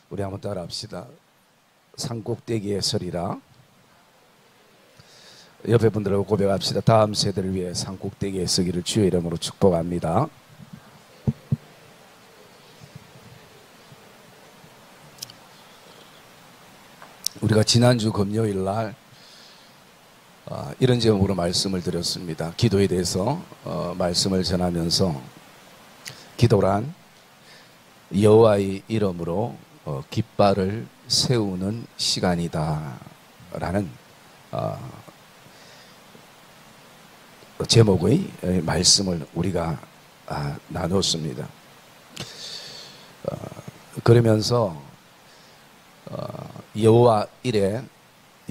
우리 한번 따라합시다. 산꼭대기에 서리라. 옆에 분들하고 고백합시다. 다음 세대를 위해 산꼭대기에 서기를 주의 이름으로 축복합니다. 우리가 지난주 금요일 날 이런 제목으로 말씀을 드렸습니다. 기도에 대해서 말씀을 전하면서 기도란 여호와의 이름으로 깃발을 세우는 시간이다 라는 제목의 말씀을 우리가 나눴습니다. 그러면서 여호와 이레,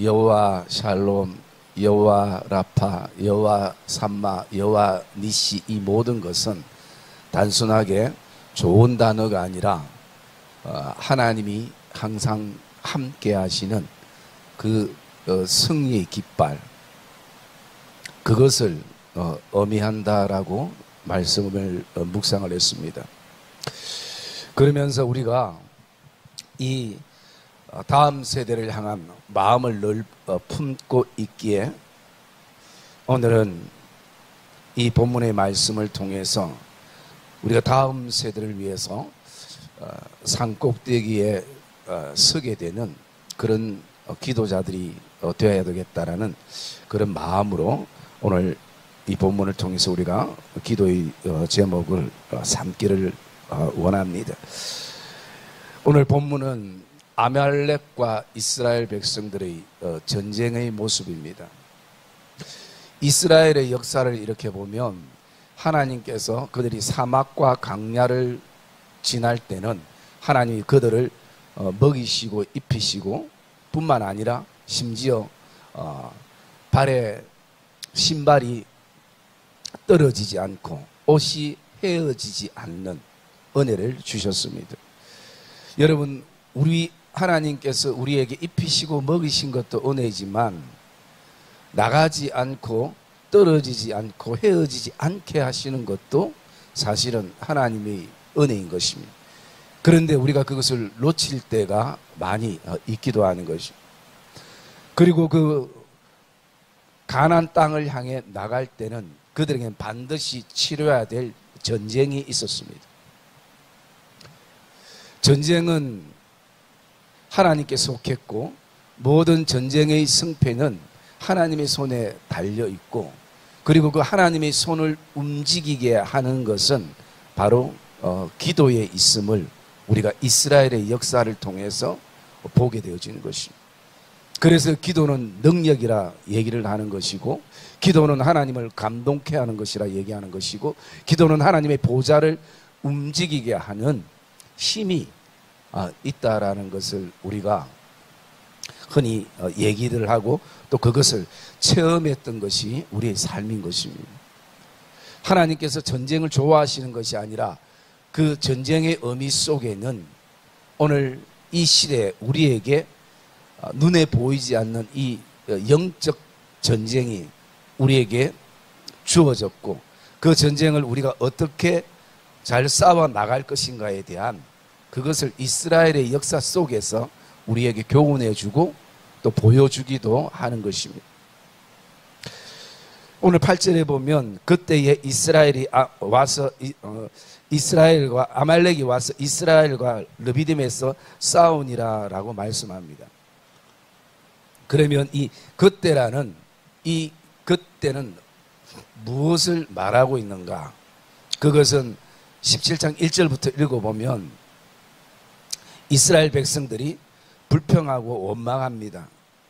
여호와 샬롬, 여호와 라파, 여호와 삼마, 여호와 니시, 이 모든 것은 단순하게 좋은 단어가 아니라 하나님이 항상 함께 하시는 그 승리의 깃발, 그것을 의미한다라고 말씀을 묵상을 했습니다. 그러면서 우리가 이 다음 세대를 향한 마음을 늘 품고 있기에 오늘은 이 본문의 말씀을 통해서 우리가 다음 세대를 위해서 산꼭대기에 서게 되는 그런 기도자들이 되어야 되겠다라는 그런 마음으로 오늘 이 본문을 통해서 우리가 기도의 제목을 삼기를 원합니다. 오늘 본문은 아말렉과 이스라엘 백성들의 전쟁의 모습입니다. 이스라엘의 역사를 이렇게 보면 하나님께서 그들이 사막과 강야를 지날 때는 하나님이 그들을 먹이시고 입히시고 뿐만 아니라 심지어 발에 신발이 떨어지지 않고 옷이 헤어지지 않는 은혜를 주셨습니다. 여러분, 우리 하나님께서 우리에게 입히시고 먹이신 것도 은혜이지만 나가지 않고 떨어지지 않고 헤어지지 않게 하시는 것도 사실은 하나님의 은혜인 것입니다. 그런데 우리가 그것을 놓칠 때가 많이 있기도 하는 것입니다. 그리고 그 가나안 땅을 향해 나갈 때는 그들에게는 반드시 치러야 될 전쟁이 있었습니다. 전쟁은 하나님께 속했고 모든 전쟁의 승패는 하나님의 손에 달려 있고, 그리고 그 하나님의 손을 움직이게 하는 것은 바로 기도에 있음을 우리가 이스라엘의 역사를 통해서 보게 되어지는 것입니다. 그래서 기도는 능력이라 얘기를 하는 것이고, 기도는 하나님을 감동케 하는 것이라 얘기하는 것이고, 기도는 하나님의 보좌를 움직이게 하는 힘이 있다라는 것을 우리가 흔히 얘기를 하고 또 그것을 체험했던 것이 우리의 삶인 것입니다. 하나님께서 전쟁을 좋아하시는 것이 아니라 그 전쟁의 의미 속에는 오늘 이 시대에 우리에게 눈에 보이지 않는 이 영적 전쟁이 우리에게 주어졌고, 그 전쟁을 우리가 어떻게 잘 싸워 나갈 것인가에 대한 그것을 이스라엘의 역사 속에서 우리에게 교훈해 주고 또 보여주기도 하는 것입니다. 오늘 8절에 보면 그때에 이스라엘이 와서 이스라엘과 아말렉이 와서 이스라엘과 르비딤에서 싸우니라 라고 말씀합니다. 그러면 이 그때라는 이 그때는 무엇을 말하고 있는가? 그것은 17장 1절부터 읽어보면 이스라엘 백성들이 불평하고 원망합니다.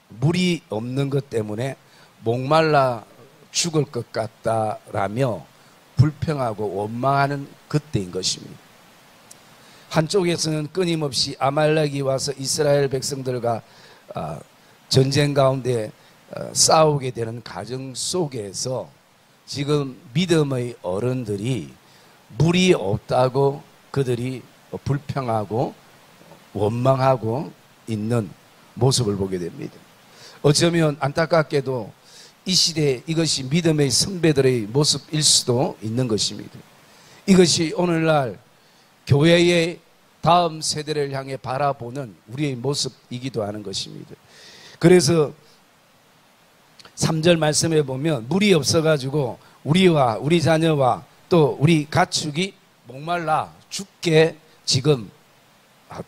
물이 없는 것 때문에 목말라 죽을 것 같다라며 불평하고 원망하는 그때인 것입니다. 한쪽에서는 끊임없이 아말렉이 와서 이스라엘 백성들과 전쟁 가운데 싸우게 되는 과정 속에서 지금 믿음의 어른들이 물이 없다고 그들이 불평하고 원망하고 있는 모습을 보게 됩니다. 어쩌면 안타깝게도 이 시대에 이것이 믿음의 선배들의 모습일 수도 있는 것입니다. 이것이 오늘날 교회의 다음 세대를 향해 바라보는 우리의 모습이기도 하는 것입니다. 그래서 3절 말씀에 보면 물이 없어가지고 우리와 우리 자녀와 또 우리 가축이 목말라 죽게 지금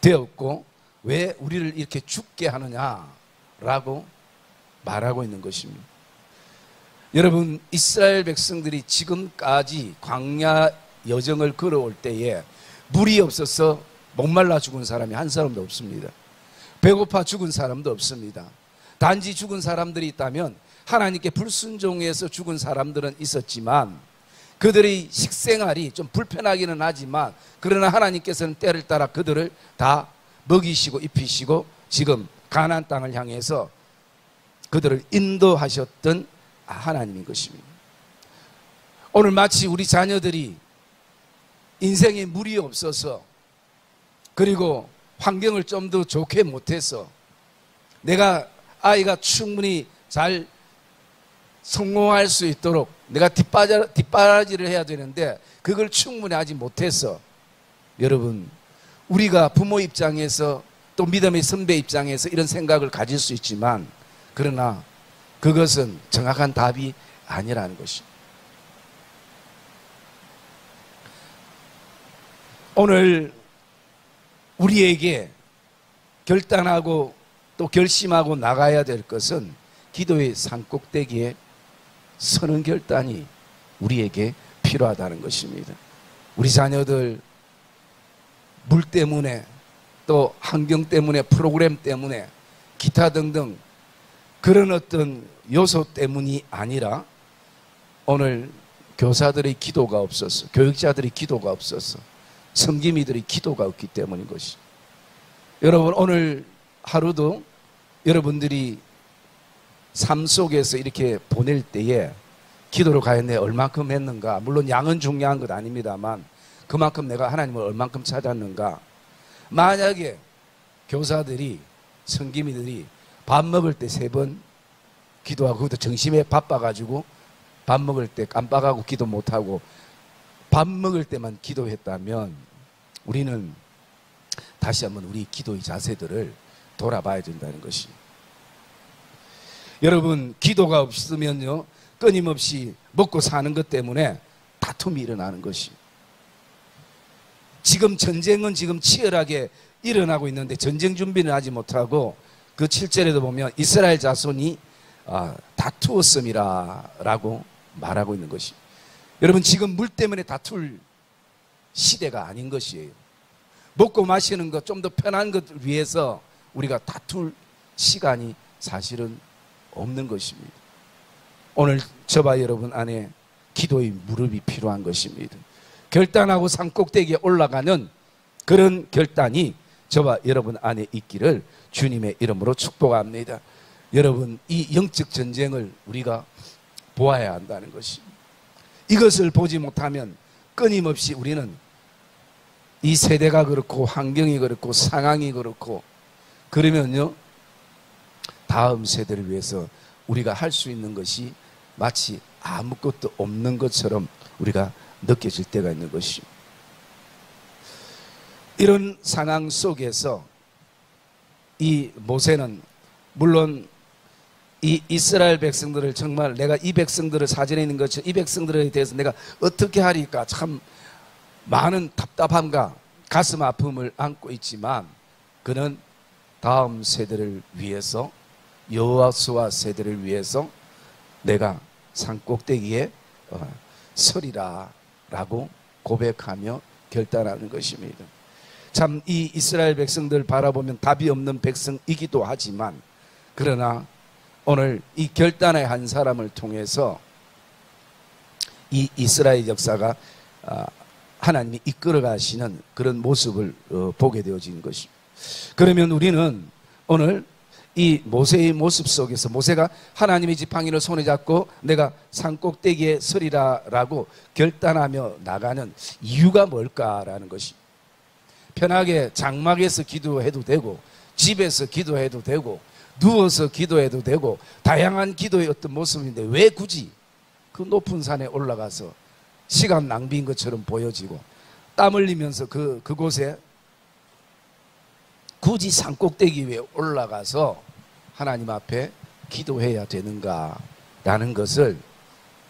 되었고 왜 우리를 이렇게 죽게 하느냐라고 말하고 있는 것입니다. 여러분, 이스라엘 백성들이 지금까지 광야 여정을 걸어올 때에 물이 없어서 목말라 죽은 사람이 한 사람도 없습니다. 배고파 죽은 사람도 없습니다. 단지 죽은 사람들이 있다면 하나님께 불순종해서 죽은 사람들은 있었지만 그들의 식생활이 좀 불편하기는 하지만 그러나 하나님께서는 때를 따라 그들을 다 먹이시고 입히시고 지금 가나안 땅을 향해서 그들을 인도하셨던 하나님인 것입니다. 오늘 마치 우리 자녀들이 인생에 물이 없어서 그리고 환경을 좀 더 좋게 못해서 내가 아이가 충분히 잘 성공할 수 있도록 내가 뒷바라지를 해야 되는데 그걸 충분히 하지 못해서 여러분, 우리가 부모 입장에서 또 믿음의 선배 입장에서 이런 생각을 가질 수 있지만 그러나 그것은 정확한 답이 아니라는 것입니다. 오늘 우리에게 결단하고 또 결심하고 나가야 될 것은 기도의 산꼭대기에 서는 결단이 우리에게 필요하다는 것입니다. 우리 자녀들 물 때문에 또 환경 때문에 프로그램 때문에 기타 등등 그런 어떤 요소 때문이 아니라 오늘 교사들의 기도가 없어서 교육자들의 기도가 없어서 성김이들의 기도가 없기 때문인 것이. 여러분, 오늘 하루도 여러분들이 삶 속에서 이렇게 보낼 때에 기도를 과연 내가 얼만큼 했는가, 물론 양은 중요한 것 아닙니다만 그만큼 내가 하나님을 얼만큼 찾았는가. 만약에 교사들이 성김이들이 밥 먹을 때 3번 기도하고 그것도 점심에 바빠가지고 밥 먹을 때 깜빡하고 기도 못하고 밥 먹을 때만 기도했다면 우리는 다시 한번 우리 기도의 자세들을 돌아봐야 된다는 것이. 여러분, 기도가 없으면요 끊임없이 먹고 사는 것 때문에 다툼이 일어나는 것이. 지금 전쟁은 지금 치열하게 일어나고 있는데 전쟁 준비는 하지 못하고 그 7절에도 보면 이스라엘 자손이 다투었음이라 라고 말하고 있는 것이. 여러분, 지금 물 때문에 다툴 시대가 아닌 것이에요. 먹고 마시는 것, 좀 더 편한 것을 위해서 우리가 다툴 시간이 사실은 없는 것입니다. 오늘 저와 여러분 안에 기도의 무릎이 필요한 것입니다. 결단하고 산꼭대기에 올라가는 그런 결단이 저와 여러분 안에 있기를 주님의 이름으로 축복합니다. 여러분, 이 영적 전쟁을 우리가 보아야 한다는 것입니다. 이것을 보지 못하면 끊임없이 우리는 이 세대가 그렇고 환경이 그렇고 상황이 그렇고 그러면요 다음 세대를 위해서 우리가 할 수 있는 것이 마치 아무것도 없는 것처럼 우리가 느껴질 때가 있는 것입니다. 이런 상황 속에서 이 모세는 물론 이 이스라엘 백성들을 정말 내가 이 백성들을 사전에 있는 것처럼 이 백성들에 대해서 내가 어떻게 하리까 참 많은 답답함과 가슴 아픔을 안고 있지만 그는 다음 세대를 위해서 여호수아 세대를 위해서 내가 산꼭대기에 서리라 라고 고백하며 결단하는 것입니다. 참 이 이스라엘 백성들 바라보면 답이 없는 백성이기도 하지만 그러나 오늘 이 결단의 한 사람을 통해서 이 이스라엘 역사가 하나님이 이끌어 가시는 그런 모습을 보게 되어진 것입니다. 그러면 우리는 오늘 이 모세의 모습 속에서 모세가 하나님의 지팡이를 손에 잡고 내가 산꼭대기에 서리라 라고 결단하며 나가는 이유가 뭘까라는 것이. 편하게 장막에서 기도해도 되고 집에서 기도해도 되고 누워서 기도해도 되고 다양한 기도의 어떤 모습인데 왜 굳이 그 높은 산에 올라가서 시간 낭비인 것처럼 보여지고 땀 흘리면서 그곳에 굳이 산꼭대기 위에 올라가서 하나님 앞에 기도해야 되는가라는 것을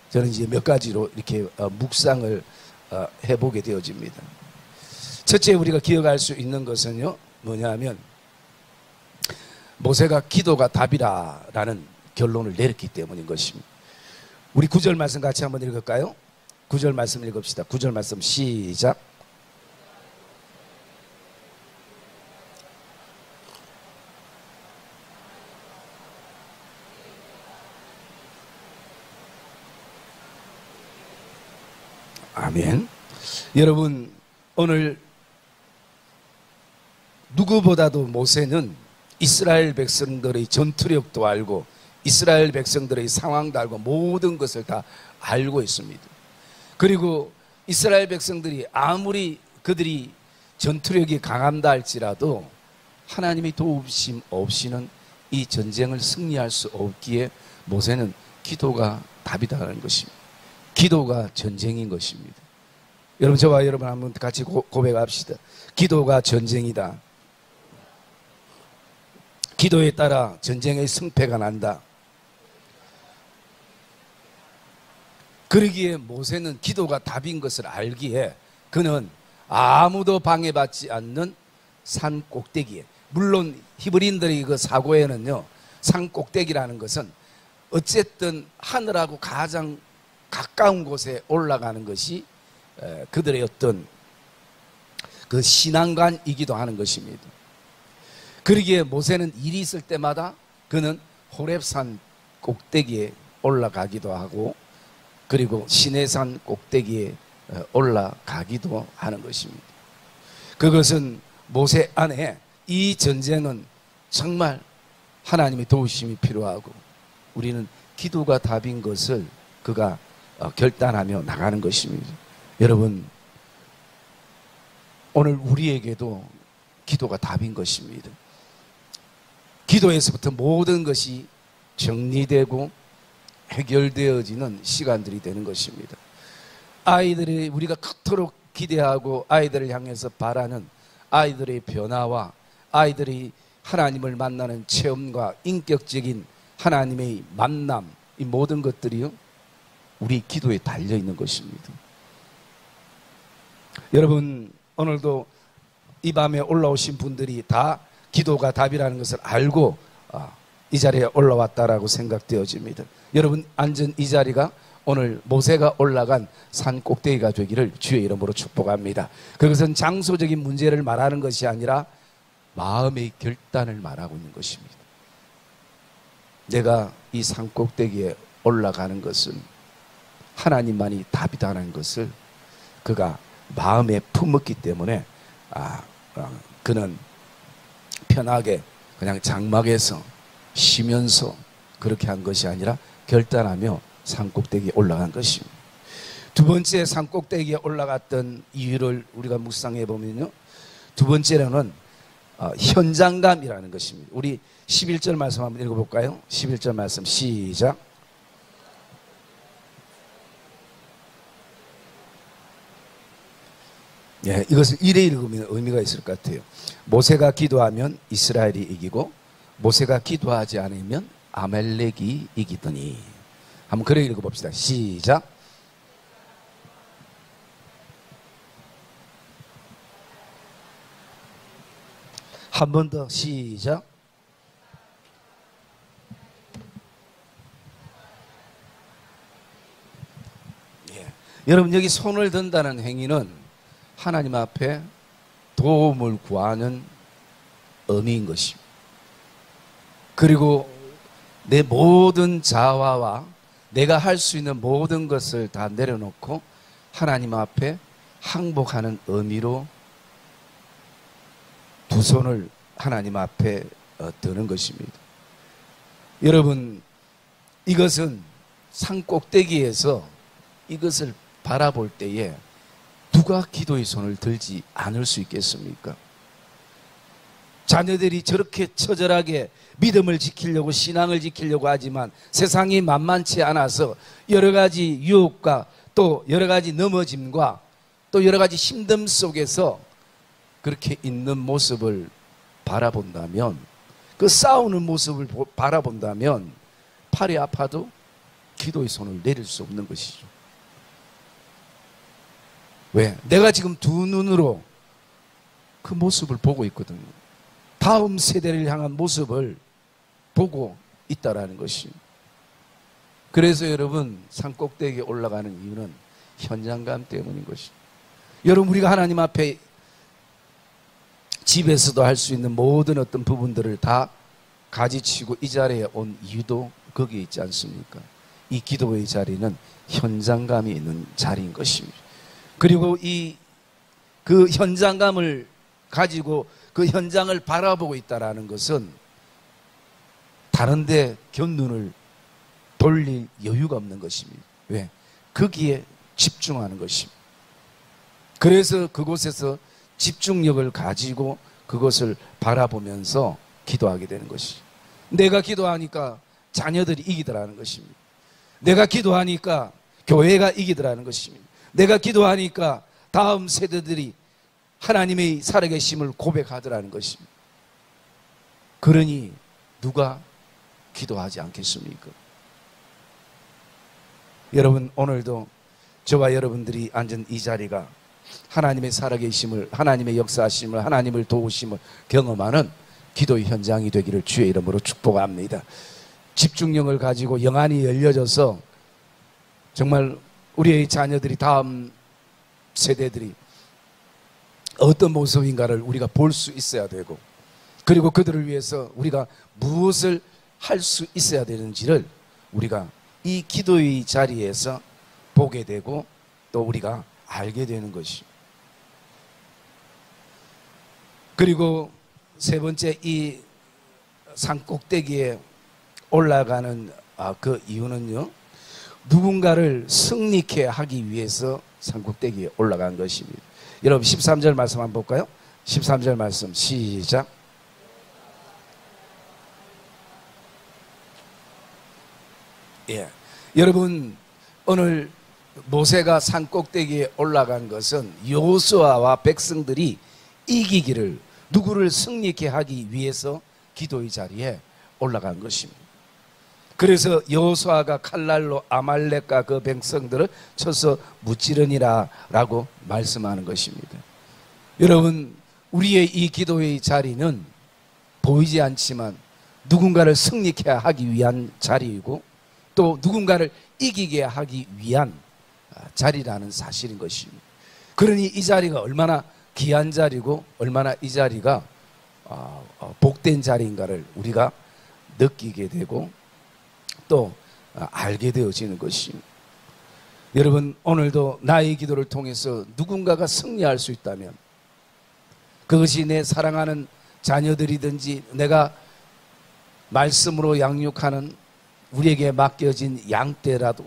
저는 이제 몇 가지로 이렇게 묵상을 해보게 되어집니다. 첫째, 우리가 기억할 수 있는 것은요, 뭐냐면 모세가 기도가 답이라는 결론을 내렸기 때문인 것입니다. 우리 9절 말씀 같이 한번 읽을까요? 9절 말씀 읽읍시다. 9절 말씀 시작. 아멘. 여러분, 오늘 누구보다도 모세는 이스라엘 백성들의 전투력도 알고 이스라엘 백성들의 상황도 알고 모든 것을 다 알고 있습니다. 그리고 이스라엘 백성들이 아무리 그들이 전투력이 강한다 할지라도 하나님의 도우심 없이는 이 전쟁을 승리할 수 없기에 모세는 기도가 답이다라는 것입니다. 기도가 전쟁인 것입니다. 여러분, 저와 여러분 한번 같이 고백합시다. 기도가 전쟁이다. 기도에 따라 전쟁의 승패가 난다. 그러기에 모세는 기도가 답인 것을 알기에 그는 아무도 방해받지 않는 산 꼭대기에, 물론 히브리인들의 그 사고에는요, 산 꼭대기라는 것은 어쨌든 하늘하고 가장 가까운 곳에 올라가는 것이 그들의 어떤 그 신앙관이기도 하는 것입니다. 그러기에 모세는 일이 있을 때마다 그는 호렙산 꼭대기에 올라가기도 하고 그리고 시내산 꼭대기에 올라가기도 하는 것입니다. 그것은 모세 안에 이 전쟁은 정말 하나님의 도우심이 필요하고 우리는 기도가 답인 것을 그가 결단하며 나가는 것입니다. 여러분, 오늘 우리에게도 기도가 답인 것입니다. 기도에서부터 모든 것이 정리되고 해결되어지는 시간들이 되는 것입니다. 아이들이 우리가 그토록 기대하고 아이들을 향해서 바라는 아이들의 변화와 아이들이 하나님을 만나는 체험과 인격적인 하나님의 만남, 이 모든 것들이요, 우리 기도에 달려있는 것입니다. 여러분, 오늘도 이 밤에 올라오신 분들이 다 기도가 답이라는 것을 알고 이 자리에 올라왔다라고 생각되어집니다. 여러분, 앉은 이 자리가 오늘 모세가 올라간 산 꼭대기가 되기를 주의 이름으로 축복합니다. 그것은 장소적인 문제를 말하는 것이 아니라 마음의 결단을 말하고 있는 것입니다. 내가 이 산 꼭대기에 올라가는 것은 하나님만이 답이다라는 것을 그가 마음에 품었기 때문에 그는 편하게 그냥 장막에서 쉬면서 그렇게 한 것이 아니라 결단하며 산꼭대기에 올라간 것입니다. 두 번째 산꼭대기에 올라갔던 이유를 우리가 묵상해 보면요, 두 번째로는 현장감이라는 것입니다. 우리 11절 말씀 한번 읽어볼까요? 11절 말씀 시작. 예, 이것을 이래 읽으면 의미가 있을 것 같아요. 모세가 기도하면 이스라엘이 이기고 모세가 기도하지 않으면 아말렉이 이기더니. 한번 그래 읽어봅시다. 시작. 한 번 더 시작. 예. 여러분, 여기 손을 든다는 행위는 하나님 앞에 도움을 구하는 의미인 것입니다. 그리고 내 모든 자화와 내가 할 수 있는 모든 것을 다 내려놓고 하나님 앞에 항복하는 의미로 두 손을 하나님 앞에 드는 것입니다. 여러분, 이것은 산 꼭대기에서 이것을 바라볼 때에 누가 기도의 손을 들지 않을 수 있겠습니까? 자녀들이 저렇게 처절하게 믿음을 지키려고 신앙을 지키려고 하지만 세상이 만만치 않아서 여러 가지 유혹과 또 여러 가지 넘어짐과 또 여러 가지 힘듦 속에서 그렇게 있는 모습을 바라본다면, 그 싸우는 모습을 바라본다면 팔이 아파도 기도의 손을 내릴 수 없는 것이죠. 왜? 내가 지금 두 눈으로 그 모습을 보고 있거든요. 다음 세대를 향한 모습을 보고 있다라는 것이. 그래서 여러분, 산꼭대기에 올라가는 이유는 현장감 때문인 것이. 여러분, 우리가 하나님 앞에 집에서도 할 수 있는 모든 어떤 부분들을 다 가지치고 이 자리에 온 이유도 거기에 있지 않습니까? 이 기도의 자리는 현장감이 있는 자리인 것입니다. 그리고 그 현장감을 가지고 그 현장을 바라보고 있다는 것은 다른 데 견눈을 돌릴 여유가 없는 것입니다. 왜? 거기에 집중하는 것입니다. 그래서 그곳에서 집중력을 가지고 그것을 바라보면서 기도하게 되는 것이. 내가 기도하니까 자녀들이 이기더라는 것입니다. 내가 기도하니까 교회가 이기더라는 것입니다. 내가 기도하니까 다음 세대들이 하나님의 살아계심을 고백하더라는 것입니다. 그러니 누가 기도하지 않겠습니까? 여러분, 오늘도 저와 여러분들이 앉은 이 자리가 하나님의 살아계심을, 하나님의 역사하심을, 하나님을 도우심을 경험하는 기도의 현장이 되기를 주의 이름으로 축복합니다. 집중력을 가지고 영안이 열려져서 정말 우리의 자녀들이, 다음 세대들이 어떤 모습인가를 우리가 볼 수 있어야 되고, 그리고 그들을 위해서 우리가 무엇을 할 수 있어야 되는지를 우리가 이 기도의 자리에서 보게 되고 또 우리가 알게 되는 것이. 그리고 세 번째, 이 산꼭대기에 올라가는 그 이유는요, 누군가를 승리케 하기 위해서 산꼭대기에 올라간 것입니다. 여러분, 13절 말씀 한번 볼까요? 13절 말씀 시작. 예, 여러분, 오늘 모세가 산꼭대기에 올라간 것은 여호수아와 백성들이 이기기를, 누구를 승리케 하기 위해서 기도의 자리에 올라간 것입니다. 그래서 여호수아가 칼날로 아말렉과 그 백성들을 쳐서 무찌르니라 라고 말씀하는 것입니다. 여러분, 우리의 이 기도의 자리는 보이지 않지만 누군가를 승리케 하기 위한 자리이고 또 누군가를 이기게 하기 위한 자리라는 사실인 것입니다. 그러니 이 자리가 얼마나 귀한 자리고 얼마나 이 자리가 복된 자리인가를 우리가 느끼게 되고 또 알게 되어지는 것입니다. 여러분, 오늘도 나의 기도를 통해서 누군가가 승리할 수 있다면, 그것이 내 사랑하는 자녀들이든지 내가 말씀으로 양육하는 우리에게 맡겨진 양떼라도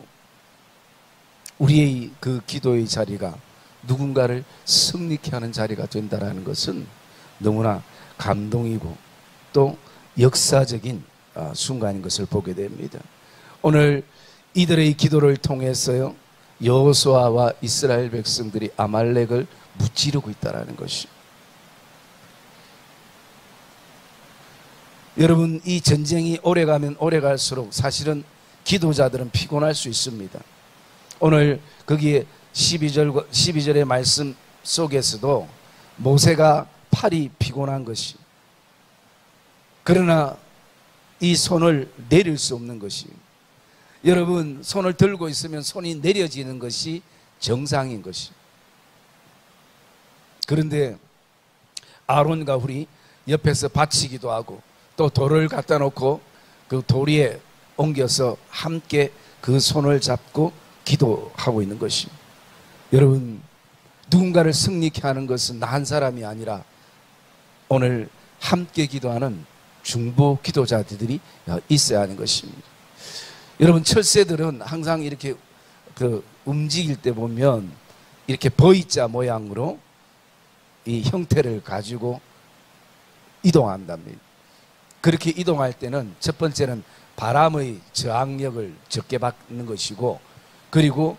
우리의 그 기도의 자리가 누군가를 승리케 하는 자리가 된다는 것은 너무나 감동이고 또 역사적인 순간인 것을 보게 됩니다. 오늘 이들의 기도를 통해서요, 여호수아와 이스라엘 백성들이 아말렉을 무찌르고 있다는 것이. 여러분, 이 전쟁이 오래가면 오래갈수록 사실은 기도자들은 피곤할 수 있습니다. 오늘 거기에 12절의 말씀 속에서도 모세가 팔이 피곤한 것이, 그러나 이 손을 내릴 수 없는 것이, 여러분, 손을 들고 있으면 손이 내려지는 것이 정상인 것이. 그런데 아론과 훌이 옆에서 받치기도 하고 또 돌을 갖다 놓고 그 돌 위에 옮겨서 함께 그 손을 잡고 기도하고 있는 것이. 여러분, 누군가를 승리케 하는 것은 나 한 사람이 아니라 오늘 함께 기도하는 중보 기도자들이 있어야 하는 것입니다. 여러분, 철새들은 항상 이렇게 움직일 때 보면 이렇게 V자 모양으로 이 형태를 가지고 이동한답니다. 그렇게 이동할 때는 첫 번째는 바람의 저항력을 적게 받는 것이고, 그리고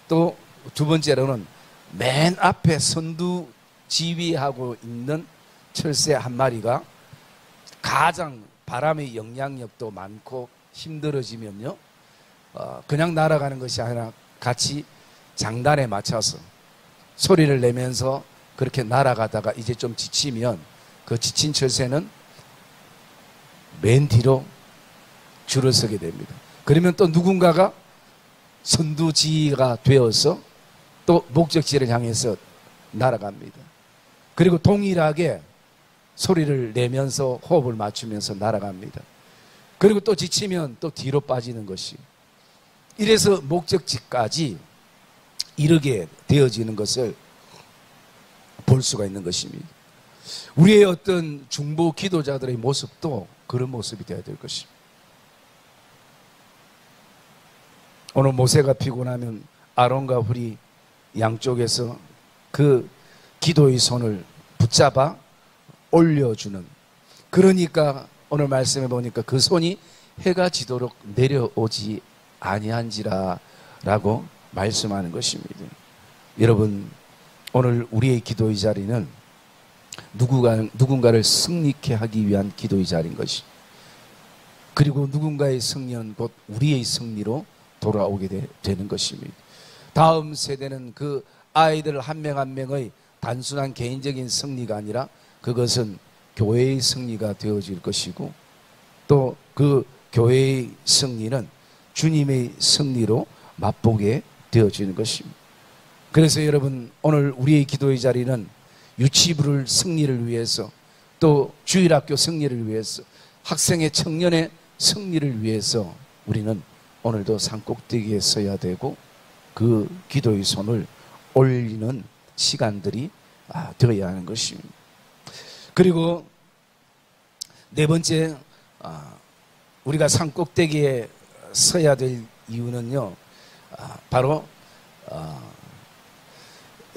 또 두 번째로는 맨 앞에 선두 지휘하고 있는 철새 한 마리가 가장 바람의 영향력도 많고 힘들어지면요, 그냥 날아가는 것이 아니라 같이 장단에 맞춰서 소리를 내면서 그렇게 날아가다가 이제 좀 지치면 그 지친 철새는 맨 뒤로 줄을 서게 됩니다. 그러면 또 누군가가 선두지가 되어서 또 목적지를 향해서 날아갑니다. 그리고 동일하게 소리를 내면서 호흡을 맞추면서 날아갑니다. 그리고 또 지치면 또 뒤로 빠지는 것이, 이래서 목적지까지 이르게 되어지는 것을 볼 수가 있는 것입니다. 우리의 어떤 중보 기도자들의 모습도 그런 모습이 되어야 될 것입니다. 오늘 모세가 피곤하면 아론과 훌이 양쪽에서 그 기도의 손을 붙잡아 올려주는, 그러니까 오늘 말씀해 보니까 그 손이 해가 지도록 내려오지 아니한지라 라고 말씀하는 것입니다. 여러분, 오늘 우리의 기도의 자리는 누군가를 승리케 하기 위한 기도의 자리인 것이, 그리고 누군가의 승리는 곧 우리의 승리로 돌아오게 되는 것입니다. 다음 세대는 그 아이들 한 명 한 명의 단순한 개인적인 승리가 아니라 그것은 교회의 승리가 되어질 것이고, 또 그 교회의 승리는 주님의 승리로 맛보게 되어지는 것입니다. 그래서 여러분, 오늘 우리의 기도의 자리는 유치부를 승리를 위해서, 또 주일학교 승리를 위해서, 학생의 청년의 승리를 위해서 우리는 오늘도 산꼭대기에 서야 되고 그 기도의 손을 올리는 시간들이 되어야 하는 것입니다. 그리고 네 번째, 우리가 산꼭대기에 서야 될 이유는요, 바로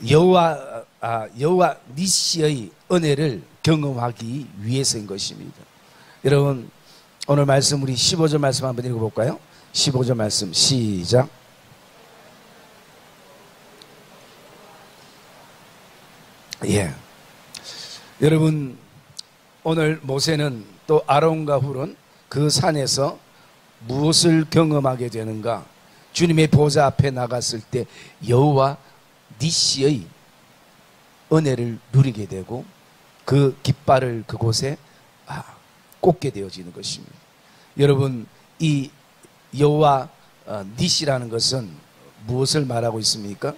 여호와 니시의 은혜를 경험하기 위해서인 것입니다. 여러분, 오늘 말씀 우리 15절 말씀 한번 읽어볼까요? 15절 말씀 시작. 예. 여러분, 오늘 모세는 또 아론과 훌은 그 산에서 무엇을 경험하게 되는가? 주님의 보좌 앞에 나갔을 때 여호와 니시의 은혜를 누리게 되고 그 깃발을 그곳에 꽂게 되어지는 것입니다. 여러분, 이 여호와 니시라는 것은 무엇을 말하고 있습니까?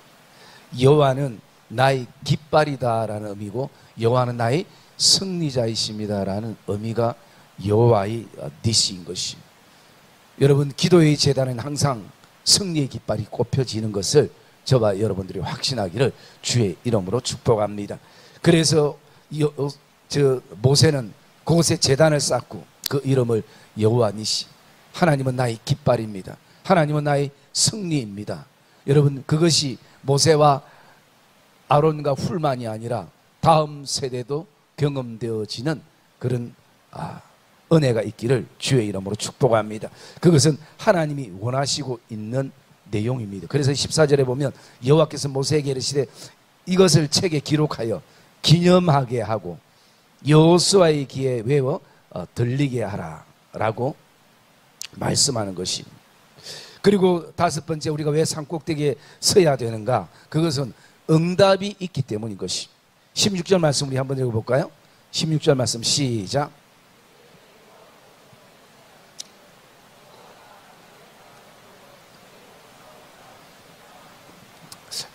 여호와는 나의 깃발이다라는 의미고, 여호와는 나의 승리자이십니다라는 의미가 여호와의 니시인 것이. 여러분, 기도의 제단은 항상 승리의 깃발이 꼽혀지는 것을 저와 여러분들이 확신하기를 주의 이름으로 축복합니다. 그래서 모세는 그곳에 제단을 쌓고 그 이름을 여호와 니시, 하나님은 나의 깃발입니다, 하나님은 나의 승리입니다. 여러분, 그것이 모세와 아론과 훌만이 아니라 다음 세대도 경험되어지는 그런 은혜가 있기를 주의 이름으로 축복합니다. 그것은 하나님이 원하시고 있는 내용입니다. 그래서 14절에 보면 여호와께서 모세에게 이르시되 이것을 책에 기록하여 기념하게 하고 여호수아의 귀에 외워 들리게 하라 라고 말씀하는 것입니다. 그리고 다섯 번째, 우리가 왜 산꼭대기에 서야 되는가? 그것은 응답이 있기 때문인 것이. 16절 말씀 우리 한번 읽어볼까요? 16절 말씀 시작.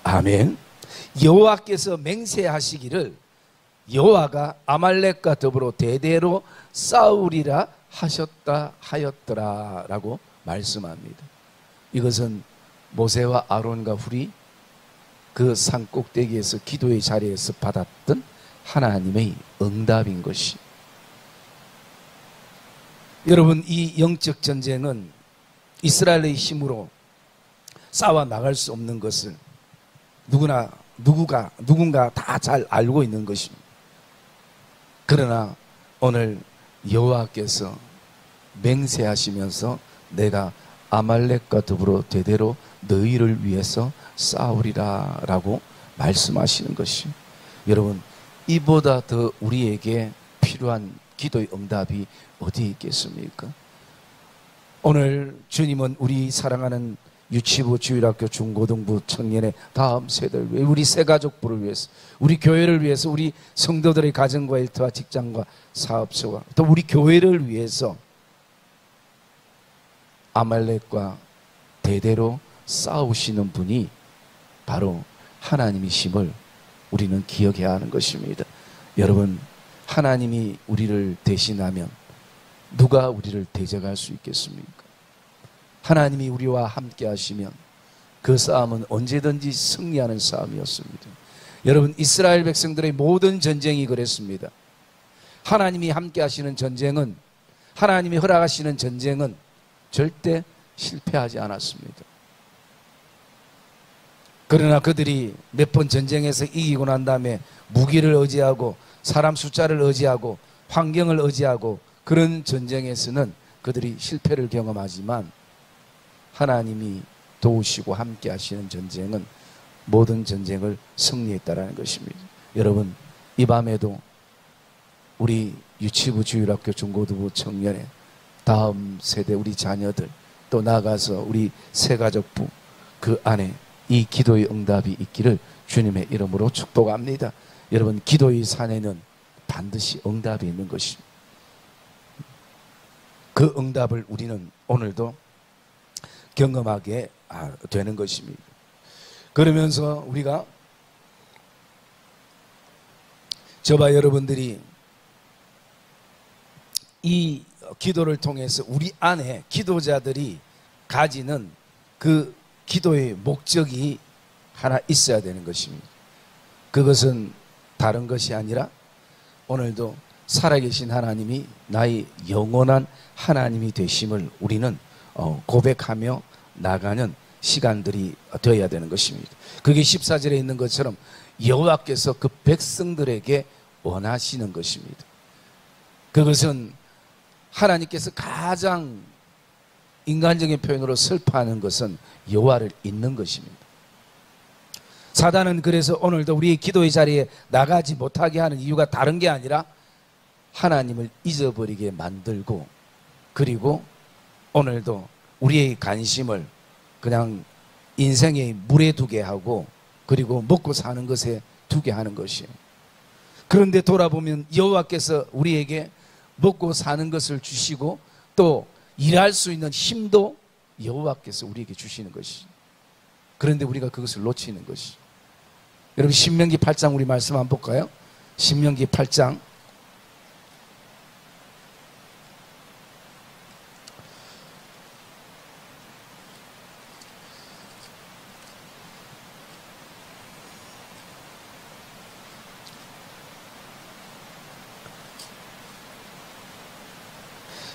아멘. 여호와께서 맹세하시기를 여호와가 아말렉과 더불어 대대로 싸우리라 하셨다 하였더라 라고 말씀합니다. 이것은 모세와 아론과 훌이 그 산꼭대기에서 기도의 자리에서 받았던 하나님의 응답인 것이. 여러분, 이 영적 전쟁은 이스라엘의 힘으로 싸워 나갈 수 없는 것을 누군가 다 잘 알고 있는 것입니다. 그러나 오늘 여호와께서 맹세하시면서 내가 아말렉과 더불어 대대로 너희를 위해서 싸우리라 라고 말씀하시는 것이, 여러분, 이보다 더 우리에게 필요한 기도의 응답이 어디에 있겠습니까? 오늘 주님은 우리 사랑하는 유치부, 주일학교, 중고등부, 청년의 다음 세대를 위해, 우리 새가족부를 위해서, 우리 교회를 위해서, 우리 성도들의 가정과 일터와 직장과 사업소와 또 우리 교회를 위해서 아말렉과 대대로 싸우시는 분이 바로 하나님이심을 우리는 기억해야 하는 것입니다. 여러분, 하나님이 우리를 대신하면 누가 우리를 대적할 수 있겠습니까? 하나님이 우리와 함께 하시면 그 싸움은 언제든지 승리하는 싸움이었습니다. 여러분, 이스라엘 백성들의 모든 전쟁이 그랬습니다. 하나님이 함께 하시는 전쟁은, 하나님이 허락하시는 전쟁은 절대 실패하지 않았습니다. 그러나 그들이 몇 번 전쟁에서 이기고 난 다음에 무기를 의지하고 사람 숫자를 의지하고 환경을 의지하고 그런 전쟁에서는 그들이 실패를 경험하지만 하나님이 도우시고 함께 하시는 전쟁은 모든 전쟁을 승리했다라는 것입니다. 여러분, 이 밤에도 우리 유치부, 주일학교, 중고등부 청년의 다음 세대 우리 자녀들, 또 나아가서 우리 새가족부, 그 안에 이 기도의 응답이 있기를 주님의 이름으로 축복합니다. 여러분, 기도의 산에는 반드시 응답이 있는 것입니다. 그 응답을 우리는 오늘도 경험하게 되는 것입니다. 그러면서 우리가, 저와 여러분들이 이 기도를 통해서 우리 안에 기도자들이 가지는 그 기도의 목적이 하나 있어야 되는 것입니다. 그것은 다른 것이 아니라 오늘도 살아계신 하나님이 나의 영원한 하나님이 되심을 우리는 고백하며 나가는 시간들이 되어야 되는 것입니다. 그게 14절에 있는 것처럼 여호와께서 그 백성들에게 원하시는 것입니다. 그것은 하나님께서 가장 인간적인 표현으로 슬퍼하는 것은 여호와를 잊는 것입니다. 사단은 그래서 오늘도 우리의 기도의 자리에 나가지 못하게 하는 이유가 다른 게 아니라 하나님을 잊어버리게 만들고, 그리고 오늘도 우리의 관심을 그냥 인생의 물에 두게 하고, 그리고 먹고 사는 것에 두게 하는 것이에요. 그런데 돌아보면 여호와께서 우리에게 먹고 사는 것을 주시고 또 일할 수 있는 힘도 여호와께서 우리에게 주시는 것이, 그런데 우리가 그것을 놓치는 것이. 여러분, 신명기 8장 우리 말씀 한번 볼까요? 신명기 8장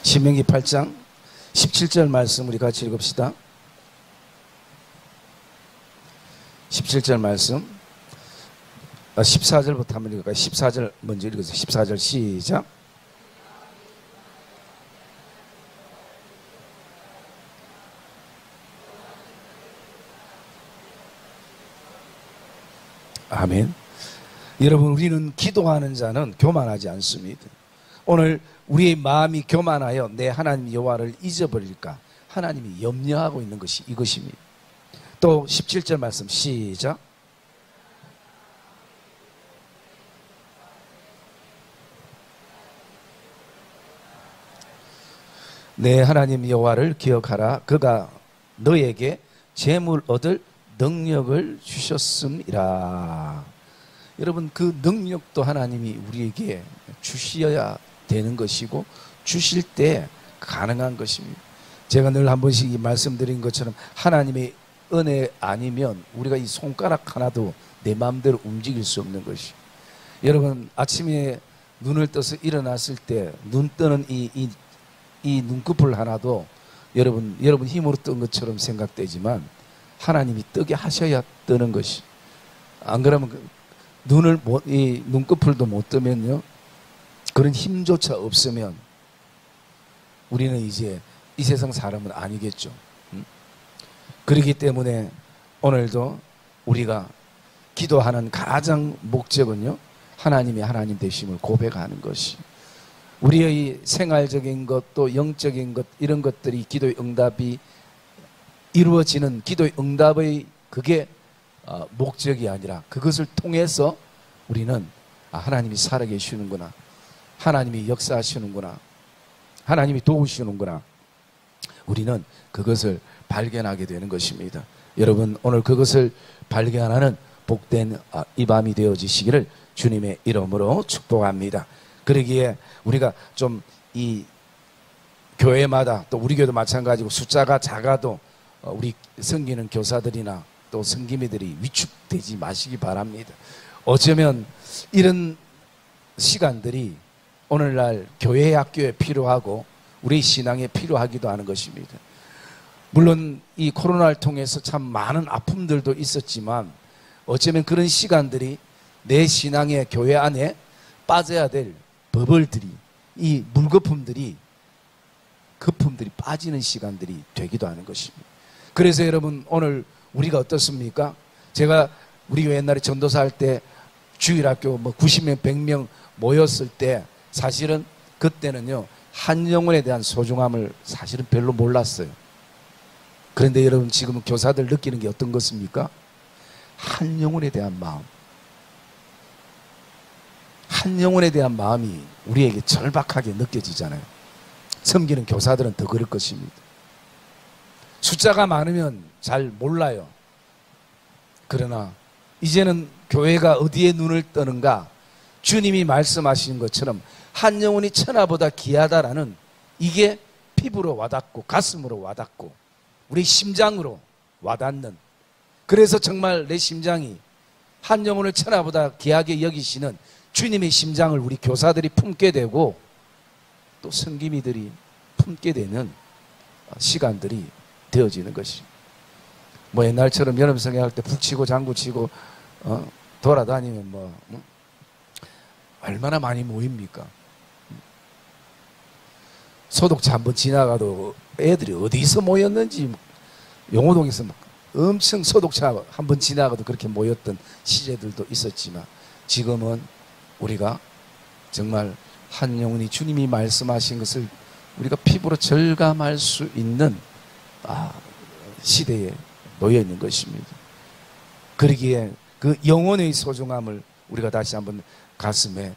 신명기 8장 17절 말씀 우리 같이 읽읍시다. 17절 말씀, 14절부터 한번 읽을까요? 14절 먼저 읽으세요. 14절 시작. 아멘. 여러분, 우리는 기도하는 자는 교만하지 않습니다. 오늘 우리의 마음이 교만하여 내 하나님 여호와를 잊어버릴까 하나님이 염려하고 있는 것이 이것입니다. 또 17절 말씀 시작. 내 하나님 여호와를 기억하라. 그가 너에게 재물 얻을 능력을 주셨음이라. 여러분, 그 능력도 하나님이 우리에게 주셔야 되는 것이고 주실 때 가능한 것입니다. 제가 늘 한 번씩 말씀드린 것처럼 하나님의 은혜 아니면 우리가 이 손가락 하나도 내 마음대로 움직일 수 없는 것이. 여러분, 아침에 눈을 떠서 일어났을 때 눈 뜨는 이 눈꺼풀 하나도 여러분 힘으로 뜬 것처럼 생각되지만 하나님이 뜨게 하셔야 뜨는 것이. 안 그러면 이 눈꺼풀도 못 뜨면요, 그런 힘조차 없으면 우리는 이제 이 세상 사람은 아니겠죠. 그렇기 때문에 오늘도 우리가 기도하는 가장 목적은요, 하나님이 하나님 되심을 고백하는 것이. 우리의 생활적인 것, 또 영적인 것, 이런 것들이 기도의 응답이 이루어지는, 기도의 응답의 그게 목적이 아니라 그것을 통해서 우리는 하나님이 살아계시는구나, 하나님이 역사하시는구나, 하나님이 도우시는구나, 우리는 그것을 발견하게 되는 것입니다. 여러분, 오늘 그것을 발견하는 복된 이 밤이 되어지시기를 주님의 이름으로 축복합니다. 그러기에 우리가 좀 이 교회마다, 또 우리 교회도 마찬가지고 숫자가 작아도 우리 섬기는 교사들이나 또 섬기미들이 위축되지 마시기 바랍니다. 어쩌면 이런 시간들이 오늘날 교회 학교에 필요하고 우리 신앙에 필요하기도 하는 것입니다. 물론 이 코로나를 통해서 참 많은 아픔들도 있었지만 어쩌면 그런 시간들이 내 신앙의 교회 안에 빠져야 될 버블들이, 이 물거품들이, 거품들이 빠지는 시간들이 되기도 하는 것입니다. 그래서 여러분, 오늘 우리가 어떻습니까? 제가 우리 교회 옛날에 전도사 할 때 주일학교 90명, 100명 모였을 때 사실은 그때는요, 한 영혼에 대한 소중함을 사실은 별로 몰랐어요. 그런데 여러분, 지금 교사들 느끼는 게 어떤 것입니까? 한 영혼에 대한 마음, 한 영혼에 대한 마음이 우리에게 절박하게 느껴지잖아요. 섬기는 교사들은 더 그럴 것입니다. 숫자가 많으면 잘 몰라요. 그러나 이제는 교회가 어디에 눈을 뜨는가, 주님이 말씀하신 것처럼 한 영혼이 천하보다 귀하다라는, 이게 피부로 와닿고 가슴으로 와닿고 우리 심장으로 와닿는, 그래서 정말 내 심장이 한 영혼을 천하보다 귀하게 여기시는 주님의 심장을 우리 교사들이 품게 되고 또 섬기미들이 품게 되는 시간들이 되어지는 것이, 옛날처럼 여름성회 할 때 북치고 장구치고 돌아다니면 얼마나 많이 모입니까? 소독차 한번 지나가도 애들이 어디서 모였는지, 용호동에서 엄청 소독차 한번 지나가도 그렇게 모였던 시절들도 있었지만, 지금은 우리가 정말 한 영혼이 주님이 말씀하신 것을 우리가 피부로 절감할 수 있는 시대에 놓여 있는 것입니다. 그러기에 그 영혼의 소중함을 우리가 다시 한번 가슴에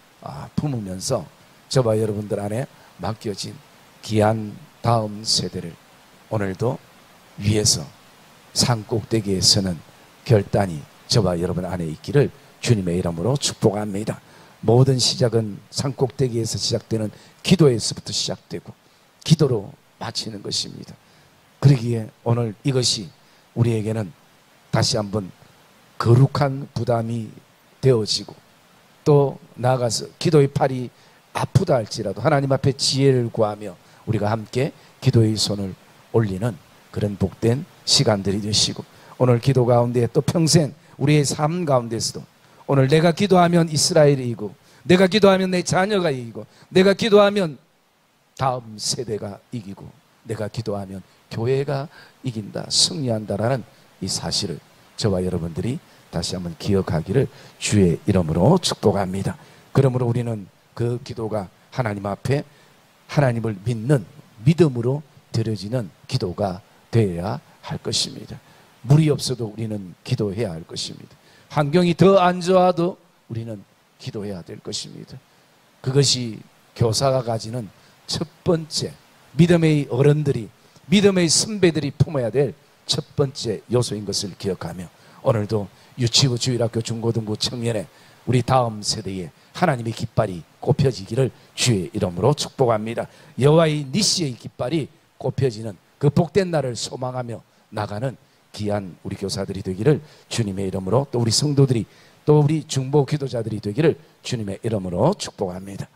품으면서 저와 여러분들 안에 맡겨진 귀한 다음 세대를 오늘도 위해서 산꼭대기에 서는 결단이 저와 여러분 안에 있기를 주님의 이름으로 축복합니다. 모든 시작은 산꼭대기에서 시작되는 기도에서부터 시작되고 기도로 마치는 것입니다. 그러기에 오늘 이것이 우리에게는 다시 한번 거룩한 부담이 되어지고, 또 나아가서 기도의 팔이 아프다 할지라도 하나님 앞에 지혜를 구하며 우리가 함께 기도의 손을 올리는 그런 복된 시간들이 되시고, 오늘 기도 가운데 또 평생 우리의 삶 가운데서도 오늘 내가 기도하면 이스라엘이 이기고, 내가 기도하면 내 자녀가 이기고, 내가 기도하면 다음 세대가 이기고, 내가 기도하면 교회가 이긴다, 승리한다라는 이 사실을 저와 여러분들이 다시 한번 기억하기를 주의 이름으로 축복합니다. 그러므로 우리는 그 기도가 하나님 앞에 하나님을 믿는 믿음으로 드려지는 기도가 되어야 할 것입니다. 물이 없어도 우리는 기도해야 할 것입니다. 환경이 더 안 좋아도 우리는 기도해야 될 것입니다. 그것이 교사가 가지는 첫 번째, 믿음의 어른들이, 믿음의 선배들이 품어야 될 첫 번째 요소인 것을 기억하며, 오늘도 유치부, 주일학교, 중고등부 청년의 우리 다음 세대에 하나님의 깃발이 꼽혀지기를 주의 이름으로 축복합니다. 여호와의 니시의 깃발이 꼽혀지는 그 복된 날을 소망하며 나가는 귀한 우리 교사들이 되기를 주님의 이름으로, 또 우리 성도들이, 또 우리 중보 기도자들이 되기를 주님의 이름으로 축복합니다.